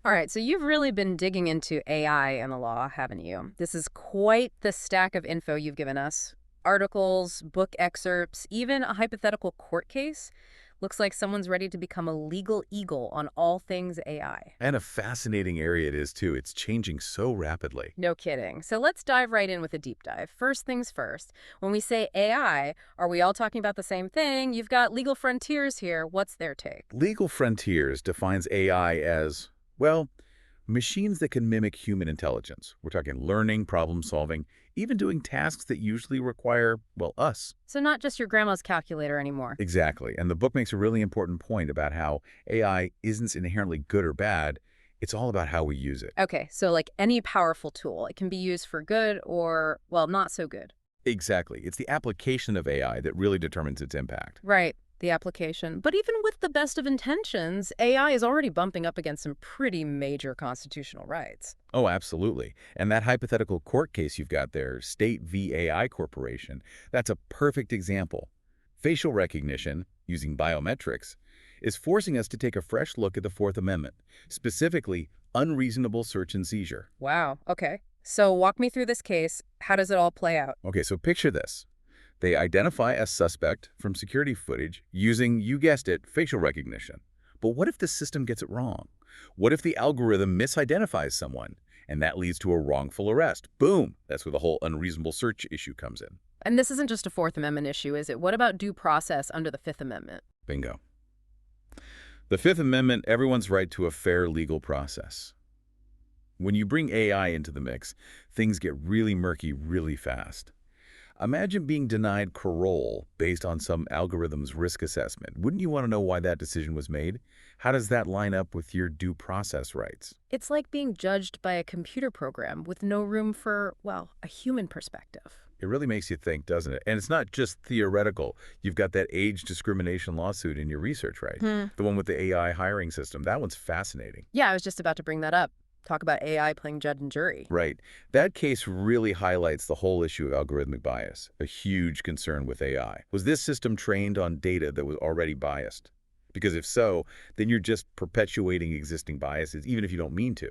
All right, so you've really been digging into AI and the law, haven't you? This is quite the stack of info you've given us. Articles, book excerpts, even a hypothetical court case. Looks like someone's ready to become a legal eagle on all things AI. And a fascinating area it is, too. It's changing so rapidly. No kidding. So let's dive right in with a deep dive. First things first, when we say AI, are we all talking about the same thing? You've got legal frontiers here. What's their take? Legal Frontiers defines AI as, well, machines that can mimic human intelligence. We're talking learning, problem solving, even doing tasks that usually require, well, us. So not just your grandma's calculator anymore. Exactly. And the book makes a really important point about how AI isn't inherently good or bad. It's all about how we use it. Okay, so like any powerful tool, it can be used for good or, well, not so good. Exactly. It's the application of AI that really determines its impact. Right, the application. But even with the best of intentions, AI is already bumping up against some pretty major constitutional rights. Oh, absolutely. And that hypothetical court case you've got there, State v. AI Corporation, that's a perfect example. Facial recognition, using biometrics, is forcing us to take a fresh look at the Fourth Amendment, specifically unreasonable search and seizure. Wow, okay. So walk me through this case. How does it all play out? Okay, so picture this. They identify a suspect from security footage using, you guessed it, facial recognition. But what if the system gets it wrong? What if the algorithm misidentifies someone, and that leads to a wrongful arrest? Boom! That's where the whole unreasonable search issue comes in. And this isn't just a Fourth Amendment issue, is it? What about due process under the Fifth Amendment? Bingo. The Fifth Amendment, everyone's right to a fair legal process. When you bring AI into the mix, things get really murky really fast. Imagine being denied parole based on some algorithm's risk assessment. Wouldn't you want to know why that decision was made? How does that line up with your due process rights? It's like being judged by a computer program with no room for, well, a human perspective. It really makes you think, doesn't it? And it's not just theoretical. You've got that age discrimination lawsuit in your research, right? The one with the AI hiring system. That one's fascinating. Yeah, I was just about to bring that up. Talk about AI playing judge and jury. Right. That case really highlights the whole issue of algorithmic bias, a huge concern with AI. Was this system trained on data that was already biased? Because if so, then you're just perpetuating existing biases, even if you don't mean to.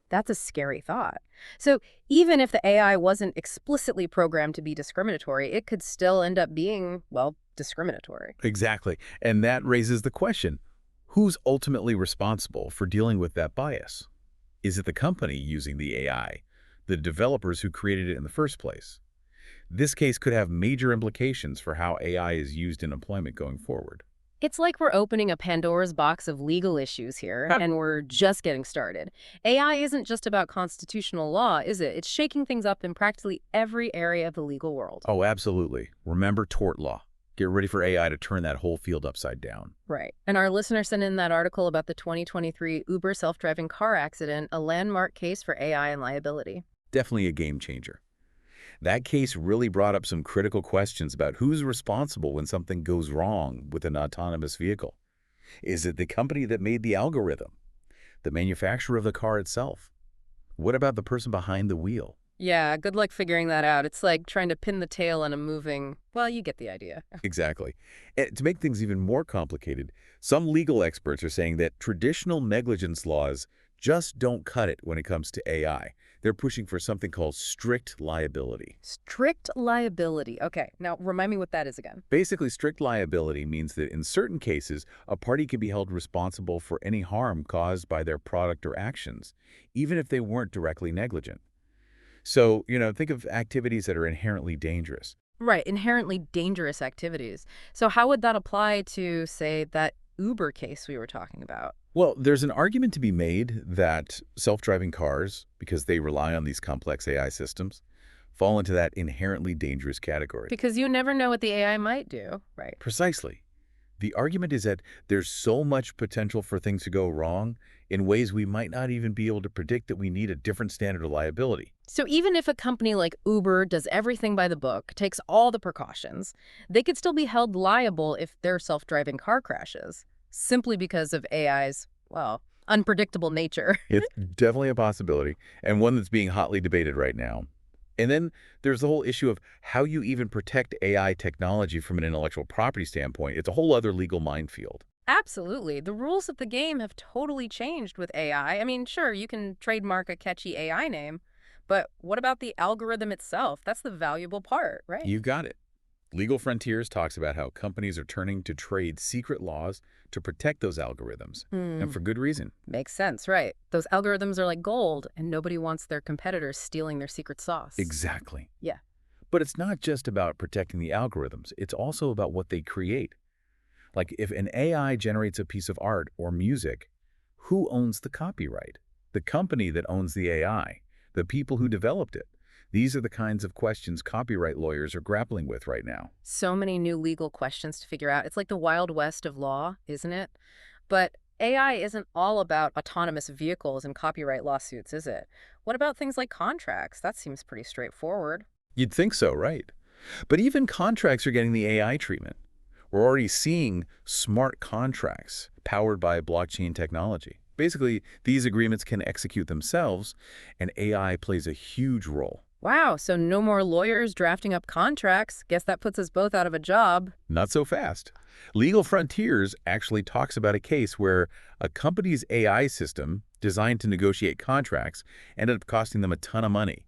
That's a scary thought. So even if the AI wasn't explicitly programmed to be discriminatory, it could still end up being, well, discriminatory. Exactly. And that raises the question, who's ultimately responsible for dealing with that bias? Is it the company using the AI, the developers who created it in the first place? This case could have major implications for how AI is used in employment going forward. It's like we're opening a Pandora's box of legal issues here, Huh. and we're just getting started. AI isn't just about constitutional law, is it? It's shaking things up in practically every area of the legal world. Oh, absolutely. Remember tort law. Get ready for AI to turn that whole field upside down. Right. And our listener sent in that article about the 2023 Uber self-driving car accident, a landmark case for AI and liability. Definitely a game changer. That case really brought up some critical questions about who's responsible when something goes wrong with an autonomous vehicle. Is it the company that made the algorithm? The manufacturer of the car itself? What about the person behind the wheel? Yeah, good luck figuring that out. It's like trying to pin the tail on a moving, well, you get the idea. Exactly. And to make things even more complicated, some legal experts are saying that traditional negligence laws just don't cut it when it comes to AI. They're pushing for something called strict liability. Strict liability. Okay, now remind me what that is again. Basically, strict liability means that in certain cases, a party can be held responsible for any harm caused by their product or actions, even if they weren't directly negligent. So, think of activities that are inherently dangerous. Right, inherently dangerous activities. So how would that apply to, say, that Uber case we were talking about? Well, there's an argument to be made that self-driving cars, because they rely on these complex AI systems, fall into that inherently dangerous category. Because you never know what the AI might do, right? Precisely. The argument is that there's so much potential for things to go wrong in ways we might not even be able to predict that we need a different standard of liability. So even if a company like Uber does everything by the book, takes all the precautions, they could still be held liable if their self-driving car crashes, simply because of AI's, well, unpredictable nature. It's definitely a possibility, and one that's being hotly debated right now. And then there's the whole issue of how you even protect AI technology from an intellectual property standpoint. It's a whole other legal minefield. Absolutely. The rules of the game have totally changed with AI. I mean, sure, you can trademark a catchy AI name, but what about the algorithm itself? That's the valuable part, right? You got it. Legal Frontiers talks about how companies are turning to trade secret laws to protect those algorithms, and Hmm. for good reason. Makes sense, right? Those algorithms are like gold, and nobody wants their competitors stealing their secret sauce. Exactly. Yeah. But it's not just about protecting the algorithms. It's also about what they create. Like if an AI generates a piece of art or music, who owns the copyright? The company that owns the AI, the people who developed it. These are the kinds of questions copyright lawyers are grappling with right now. So many new legal questions to figure out. It's like the Wild West of law, isn't it? But AI isn't all about autonomous vehicles and copyright lawsuits, is it? What about things like contracts? That seems pretty straightforward. You'd think so, right? But even contracts are getting the AI treatment. We're already seeing smart contracts powered by blockchain technology. Basically, these agreements can execute themselves, and AI plays a huge role. Wow, so no more lawyers drafting up contracts. Guess that puts us both out of a job. Not so fast. Legal Frontiers actually talks about a case where a company's AI system designed to negotiate contracts ended up costing them a ton of money.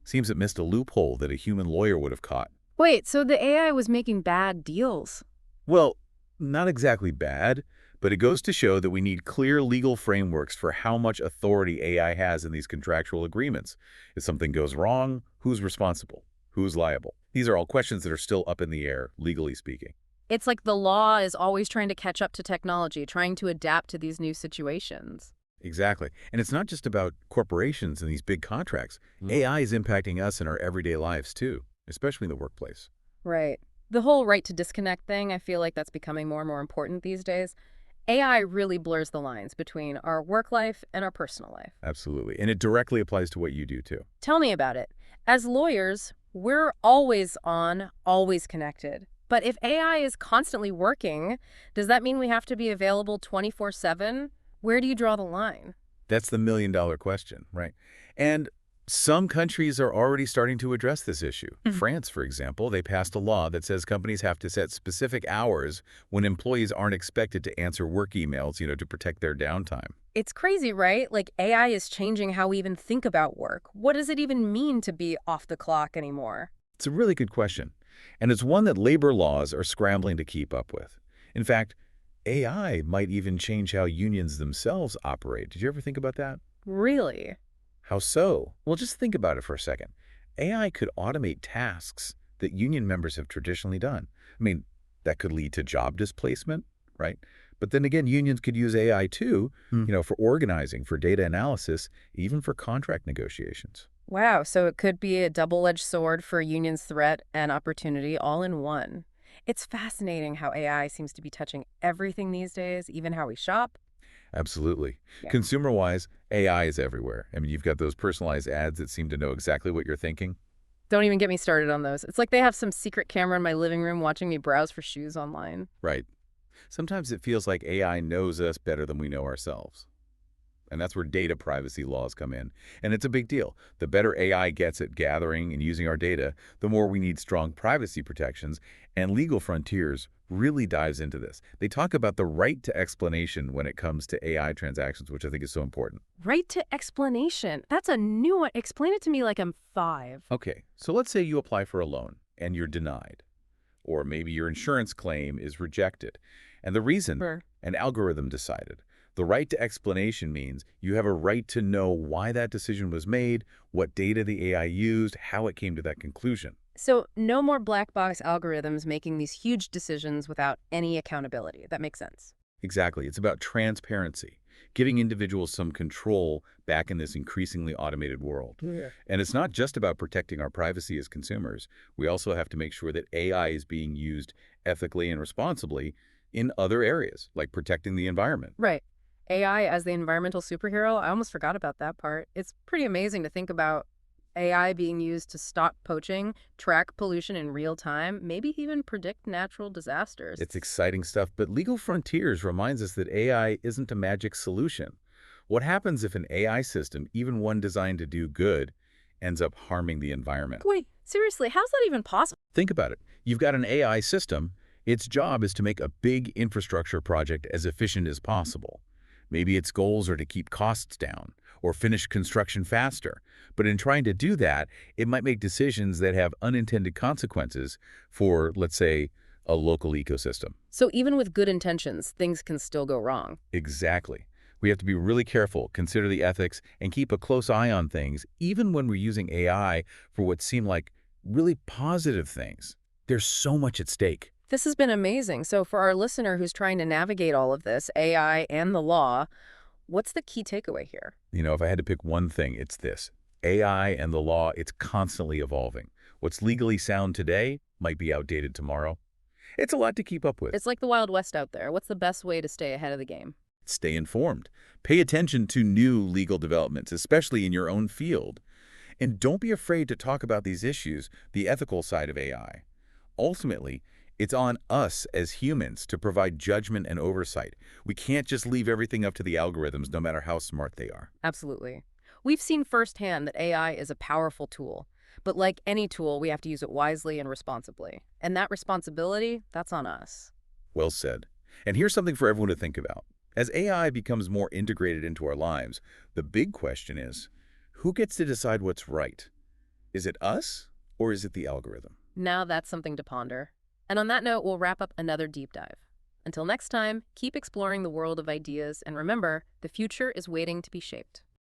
Seems it missed a loophole that a human lawyer would have caught. Wait, so the AI was making bad deals? Well, not exactly bad, but it goes to show that we need clear legal frameworks for how much authority AI has in these contractual agreements. If something goes wrong, who's responsible? Who's liable? These are all questions that are still up in the air, legally speaking. It's like the law is always trying to catch up to technology, trying to adapt to these new situations. Exactly. And it's not just about corporations and these big contracts. AI is impacting us in our everyday lives too, especially in the workplace. Right. The whole right to disconnect thing, I feel like that's becoming more and more important these days. AI really blurs the lines between our work life and our personal life. Absolutely. And it directly applies to what you do too. Tell me about it. As lawyers, we're always on, always connected. But if AI is constantly working, does that mean we have to be available 24/7? Where do you draw the line? That's the million-dollar question, right? And some countries are already starting to address this issue. Mhm. France, for example, they passed a law that says companies have to set specific hours when employees aren't expected to answer work emails, to protect their downtime. It's crazy, right? Like AI is changing how we even think about work. What does it even mean to be off the clock anymore? It's a really good question, and it's one that labor laws are scrambling to keep up with. In fact, AI might even change how unions themselves operate. Did you ever think about that? Really? How so? Well, just think about it for a second. AI could automate tasks that union members have traditionally done. I mean, that could lead to job displacement, right? But then again, unions could use AI too, for organizing, for data analysis, even for contract negotiations. Wow, so it could be a double-edged sword for unions' threat and opportunity all in one. It's fascinating how AI seems to be touching everything these days, even how we shop. Absolutely. Yeah. Consumer-wise, AI is everywhere. I mean, you've got those personalized ads that seem to know exactly what you're thinking. Don't even get me started on those. It's like they have some secret camera in my living room watching me browse for shoes online. Right. Sometimes it feels like AI knows us better than we know ourselves. And that's where data privacy laws come in. And it's a big deal. The better AI gets at gathering and using our data, the more we need strong privacy protections. And Legal Frontiers really dives into this. They talk about the right to explanation when it comes to AI transactions, which I think is so important. Right to explanation. That's a new one. Explain it to me like I'm 5. Okay, so let's say you apply for a loan and you're denied. Or maybe your insurance claim is rejected. And the reason, Sure. an algorithm decided. The right to explanation means you have a right to know why that decision was made, what data the AI used, how it came to that conclusion. So no more black box algorithms making these huge decisions without any accountability. That makes sense. Exactly. It's about transparency, giving individuals some control back in this increasingly automated world. Yeah. And it's not just about protecting our privacy as consumers. We also have to make sure that AI is being used ethically and responsibly in other areas, like protecting the environment. Right. AI as the environmental superhero, I almost forgot about that part. It's pretty amazing to think about AI being used to stop poaching, track pollution in real time, maybe even predict natural disasters. It's exciting stuff, but Legal Frontiers reminds us that AI isn't a magic solution. What happens if an AI system, even one designed to do good, ends up harming the environment? Wait, seriously, how's that even possible? Think about it. You've got an AI system. Its job is to make a big infrastructure project as efficient as possible. Maybe its goals are to keep costs down or finish construction faster. But in trying to do that, it might make decisions that have unintended consequences for, let's say, a local ecosystem. So even with good intentions, things can still go wrong. Exactly. We have to be really careful, consider the ethics, and keep a close eye on things, even when we're using AI for what seem like really positive things. There's so much at stake. This has been amazing. So for our listener who's trying to navigate all of this, AI and the law, what's the key takeaway here? If I had to pick one thing, it's this. AI and the law, it's constantly evolving. What's legally sound today might be outdated tomorrow. It's a lot to keep up with. It's like the Wild West out there. What's the best way to stay ahead of the game? Stay informed. Pay attention to new legal developments, especially in your own field. And don't be afraid to talk about these issues, the ethical side of AI. Ultimately, it's on us as humans to provide judgment and oversight. We can't just leave everything up to the algorithms, no matter how smart they are. Absolutely. We've seen firsthand that AI is a powerful tool. But like any tool, we have to use it wisely and responsibly. And that responsibility, that's on us. Well said. And here's something for everyone to think about. As AI becomes more integrated into our lives, the big question is, who gets to decide what's right? Is it us or is it the algorithm? Now that's something to ponder. And on that note, we'll wrap up another deep dive. Until next time, keep exploring the world of ideas, and remember, the future is waiting to be shaped.